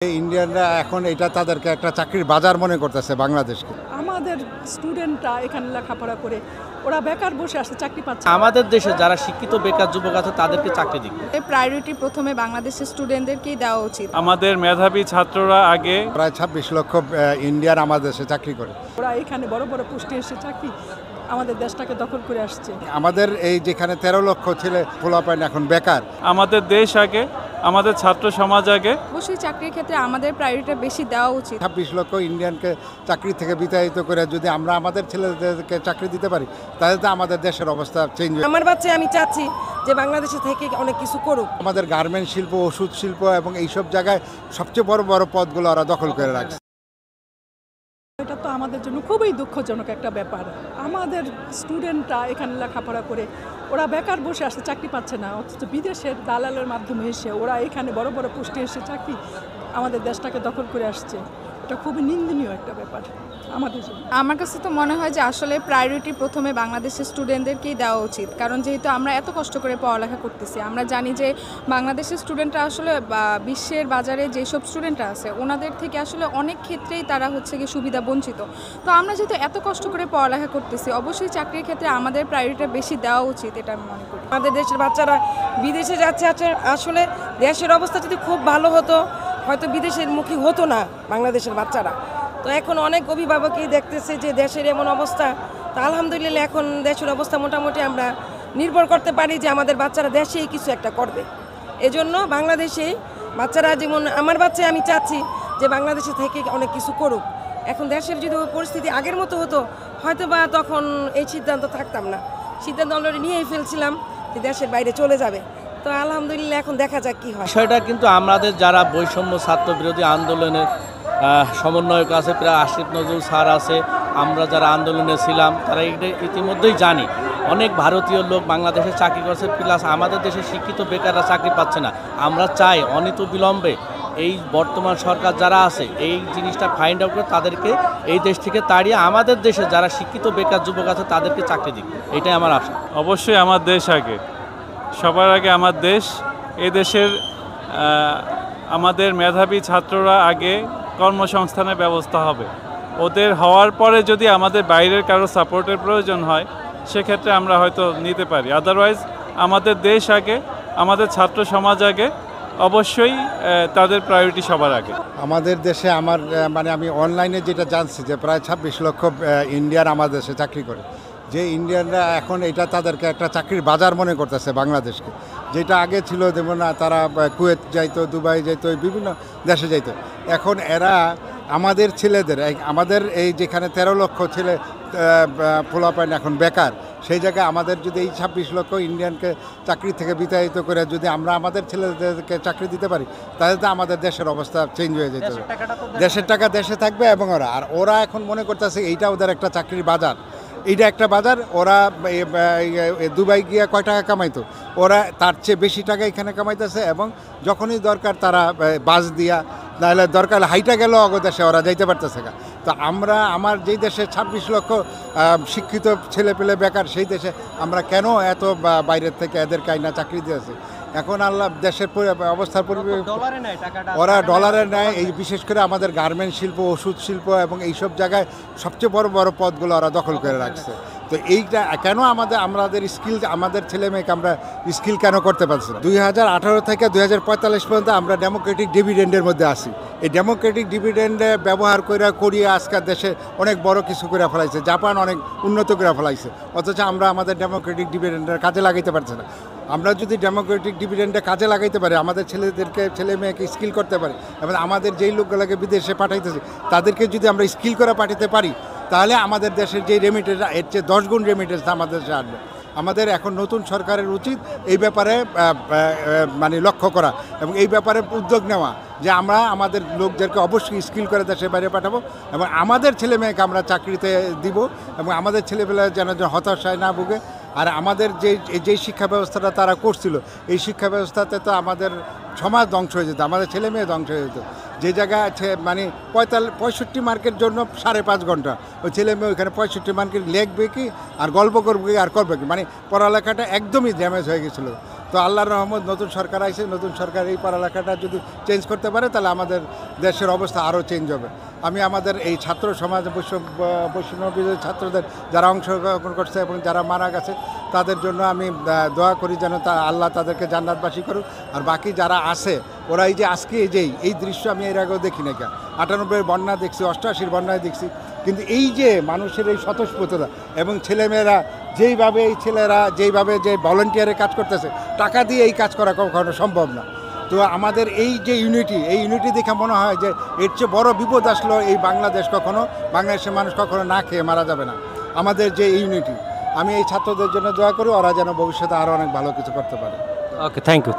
ইন্ডিয়ানরা এখন এটা তাদেরকে একটা চাকরির বাজার মনে করতেছে বাংলাদেশকে। আমাদের স্টুডেন্টরা এখানে লেখাপড়া করে ওরা বেকার বসে আসে, চাকরি পাচ্ছে। আমাদের দেশে যারা শিক্ষিত বেকার যুবক আছে তাদেরকে চাকরি দিবে। প্রায়োরিটি প্রথমে বাংলাদেশের স্টুডেন্টদেরকেই দেওয়া উচিত। আমাদের মেধাবী ছাত্ররা আগে প্রায় 26 লক্ষ ইন্ডিয়ান আমাদের দেশে চাকরি করে। ওরা এখানে বড় বড় পোস্টে এসে চাকরি আমাদের দেশটাকে দখল করে আসছে। আমাদের এই যেখানে 13 লক্ষ ছেলে পোলাপাইন এখন বেকার। আমাদের দেশ আগে, আমাদের ছাত্র সমাজ আগে। অবশ্যই চাকরির ক্ষেত্রে আমাদের প্রায়োরিটি বেশি দেওয়া উচিত। 26 লক্ষ ইন্ডিয়ানকে চাকরি থেকে বিতাড়িত করে যদি আমরা আমাদের ছেলেদেরকে চাকরি দিতে পারি তাহলে তো আমাদের দেশের অবস্থা চেঞ্জ হবে। আমার বাচ্চা আমি চাচ্ছি যে বাংলাদেশে থেকে অনেক কিছু করুক। আমাদের গার্মেন্ট শিল্প, ওষুধ শিল্প এবং এইসব জায়গায় সবচেয়ে বড় বড় পদগুলো ওরা দখল করে রাখছে। এটা তো আমাদের জন্য খুবই দুঃখজনক একটা ব্যাপার। আমাদের স্টুডেন্টরা এখানে লেখাপড়া করে ওরা বেকার বসে আসে, চাকরি পাচ্ছে না, অথচ বিদেশের দালালের মাধ্যমে এসে ওরা এখানে বড় বড় পোস্টে এসে চাকরি আমাদের দেশটাকে দখল করে আসছে। এটা খুবই নিন্দনীয় একটা ব্যাপার আমাদের জন্য। আমার কাছে তো মনে হয় যে আসলে প্রায়োরিটি প্রথমে বাংলাদেশের স্টুডেন্টদেরকেই দেওয়া উচিত, কারণ যেহেতু আমরা এত কষ্ট করে পড়ালেখা করতেছি, আমরা জানি যে বাংলাদেশের স্টুডেন্টরা আসলে বিশ্বের বাজারে যেসব স্টুডেন্টরা আছে ওনাদের থেকে আসলে অনেক ক্ষেত্রেই তারা হচ্ছে গিয়ে সুবিধা বঞ্চিত। তো আমরা যেহেতু এত কষ্ট করে পড়ালেখা করতেছি, অবশ্যই চাকরির ক্ষেত্রে আমাদের প্রায়োরিটি বেশি দেওয়া উচিত, এটা আমি মনে করি। আমাদের দেশের বাচ্চারা বিদেশে যাচ্ছে, আসলে দেশের অবস্থা যদি খুব ভালো হতো হয়তো বিদেশের মুখী হতো না বাংলাদেশের বাচ্চারা। তো এখন অনেক অভিভাবকই দেখতেছে যে দেশের এমন অবস্থা, তো আলহামদুলিল্লাহ এখন দেশের অবস্থা মোটামুটি আমরা নির্ভর করতে পারি যে আমাদের বাচ্চারা দেশেই কিছু একটা করবে। এজন্য বাংলাদেশে বাচ্চারা, যেমন আমার বাচ্চা আমি চাচ্ছি যে বাংলাদেশে থেকে অনেক কিছু করুক। এখন দেশের যদি পরিস্থিতি আগের মতো হতো হয়তো বা তখন এই সিদ্ধান্ত থাকতাম না। সিদ্ধান্ত অলরেডি নিয়েই ফেলছিলাম যে দেশের বাইরে চলে যাবে। তো আলহামদুলিল্লাহ এখন দেখা যাক কি হয়। বিষয়টা কিন্তু আমাদের যারা বৈষম্য ছাত্র বিরোধী আন্দোলনের সমন্বয়ক আছে, প্রায় আশিফ নজরুল স্যার আছে, আমরা যারা আন্দোলনে ছিলাম তারা ইতিমধ্যেই জানি অনেক ভারতীয় লোক বাংলাদেশে চাকরি করছে, প্লাস আমাদের দেশে শিক্ষিত বেকাররা চাকরি পাচ্ছে না। আমরা চাই অনিত বিলম্বে এই বর্তমান সরকার যারা আছে এই জিনিসটা ফাইন্ড আউট করে তাদেরকে এই দেশ থেকে তাড়িয়ে আমাদের দেশে যারা শিক্ষিত বেকার যুবক আছে তাদেরকে চাকরি দিক, এটাই আমার আশা। অবশ্যই আমার দেশ আগে, সবার আগে আমার দেশ। এই দেশের আমাদের মেধাবী ছাত্ররা আগে কর্মসংস্থানের ব্যবস্থা হবে। ওদের হওয়ার পরে যদি আমাদের বাইরের কারো সাপোর্টের প্রয়োজন হয় সেক্ষেত্রে আমরা হয়তো নিতে পারি। আদারওয়াইজ আমাদের দেশ আগে, আমাদের ছাত্র সমাজ আগে, অবশ্যই তাদের প্রায়োরিটি সবার আগে। আমাদের দেশে আমি অনলাইনে যেটা জানছি যে প্রায় 26 লক্ষ ইন্ডিয়ান আমাদের দেশে চাকরি করে। যে ইন্ডিয়ানরা এখন এটা তাদেরকে একটা চাকরির বাজার মনে করতেছে বাংলাদেশকে। যেটা আগে ছিল যেমন তারা কুয়েত যাইতো, দুবাই যাইতো, বিভিন্ন দেশে যাইতো। এখন এরা আমাদের ছেলেদের, আমাদের এই যেখানে 13 লক্ষ ছেলে পোলাপাইন এখন বেকার, সেই জায়গায় আমাদের যদি এই 26 লক্ষ ইন্ডিয়ানকে চাকরি থেকে বিতাড়িত করে যদি আমরা আমাদের ছেলেদেরকে চাকরি দিতে পারি তাহলে তো আমাদের দেশের অবস্থা চেঞ্জ হয়ে যেতে হবে। দেশের টাকা দেশে থাকবে এবং ওরা এখন মনে করতেছে এইটা ওদের একটা চাকরির বাজার। এইটা একটা বাজার। ওরা দুবাই গিয়ে কয় টাকা কামাইতো, ওরা তার চেয়ে বেশি টাকা এখানে কামাইতেছে এবং যখনই দরকার তারা বাস দিয়া, নাহলে দরকার হাইটা গেল দেশে ওরা যাইতে পারতেছে না। তো আমার যেই দেশে 26 লক্ষ শিক্ষিত ছেলে পেলে বেকার, সেই দেশে আমরা কেন এত বাইরের থেকে এদের কাইনা চাকরি দিয়েছে? এখন আল্লাহ দেশের অবস্থার ওরা ডলারের নেয়। এই বিশেষ করে আমাদের গার্মেন্ট শিল্প, ওষুধ শিল্প এবং এইসব জায়গায় সবচেয়ে বড় বড় পদগুলো ওরা দখল করে রাখছে। তো এইটা কেন আমাদের স্কিল, আমাদের ছেলে মেয়েকে আমরা স্কিল কেন করতে পারছি না? 2018 থেকে 2045 পর্যন্ত আমরা ডেমোক্রেটিক ডিভিডেন্ডের মধ্যে আসি। এই ডেমোক্রেটিক ডিভিডেন্ডে ব্যবহার করে আজকের দেশে অনেক বড় কিছু করে ফেলাইছে। জাপান অনেক উন্নত করে ফেলাইছে, অথচ আমরা আমাদের ডেমোক্রেটিক ডিভিডেন্ডের কাজে লাগাইতে পারছি না। আমরা যদি ডেমোক্রেটিক ডিভিডেন্ডে কাজে লাগাইতে পারি, আমাদের ছেলে মেয়েকে স্কিল করতে পারি, এবং আমাদের যেই লোকগুলোকে বিদেশে পাঠাইতেছি তাদেরকে যদি আমরা স্কিল করে পাঠাতে পারি তাহলে আমাদের দেশের যে রেমিটেন্স, এর চেয়ে 10 গুণ রেমিটেন্স আমাদের দেশে আসবে। আমাদের এখন নতুন সরকারের উচিত এই ব্যাপারে লক্ষ্য করা এবং এই ব্যাপারে উদ্যোগ নেওয়া যে আমরা আমাদের লোকদেরকে অবশ্যই স্কিল করে দেশের বাইরে পাঠাবো এবং আমাদের ছেলে মেয়েকে আমরা চাকরিতে দিব এবং আমাদের ছেলেমেয়েরা যেন হতাশায় না ভুগে। আর আমাদের যে শিক্ষা ব্যবস্থাটা তারা করছিল, এই শিক্ষা ব্যবস্থাতে তো আমাদের সমাজ ধ্বংস হয়ে যেত, আমাদের ছেলে মেয়ে ধ্বংস হয়ে যেত। যে জায়গায় 65 মার্কের জন্য 5.5 ঘন্টা ওই ছেলে মেয়ে ওইখানে 65 মার্কের লিখবে কি আর গল্প করবে কি আর করবে কি, পড়ালেখাটা একদমই ড্যামেজ হয়ে গেছিলো। তো আল্লাহর রহমত নতুন সরকার আইছে, নতুন সরকার এই পড়ালেখাটা যদি চেঞ্জ করতে পারে তাহলে আমাদের দেশের অবস্থা আরও চেঞ্জ হবে। আমি আমাদের এই ছাত্র সমাজ বৈষম্য বিরোধী ছাত্রদের যারা অংশগ্রহণ করছে এবং যারা মারা গেছে তাদের জন্য আমি দোয়া করি যেন আল্লাহ তাদেরকে জান্নাতবাসী করুক। আর বাকি যারা আছে ওরা এই যে আজকে এই দৃশ্য আমি এর আগেও দেখি না, 98 বন্যা দেখছি, 88 বন্যায় দেখছি, কিন্তু এই যে মানুষের এই স্বতঃস্ফূর্ততা এবং ছেলেমেয়েরা যেইভাবে যে ভলেন্টিয়ারে কাজ করতেছে, টাকা দিয়ে এই কাজ করা কখনো সম্ভব না। তো আমাদের এই যে ইউনিটি দেখে মনে হয় যে এর চেয়ে বড় বিপদ আসলো এই বাংলাদেশের মানুষ কখনো না খেয়ে মারা যাবে না। আমাদের যে ইউনিটি, আমি এই ছাত্রদের জন্য দোয়া করি ওরা যেন ভবিষ্যতে আরও অনেক ভালো কিছু করতে পারে। ওকে, থ্যাংক ইউ।